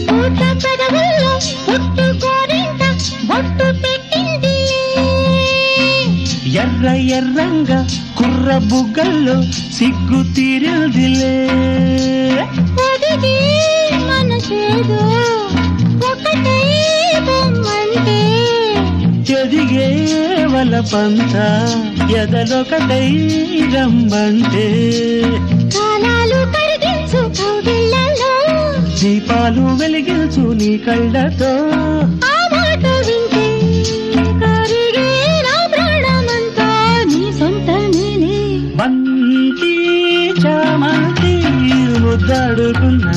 పూత పెదవుల్లో పుట్టు కోరింత బొట్టు పెట్టింది. ఎర్ర ఎర్రంగా కుర్ర బుగ్గల్లో సిగ్గు తీరిందిలే. ఒదిగి మనసేదో ఒకటై బొమ్మంటే ఎదిగే వలపంత ఎదలొకటై రమ్మంటే. కాలాలు కరిగించు కౌగిళ్ళలో దీపాలు వెలిగించు నీ కళ్ళతో. ఆ మాట వింటే కరిగే నా ప్రాణమంతా నీ సొంతమేనే. బంతి చామంతి ముద్దాడుకున్నా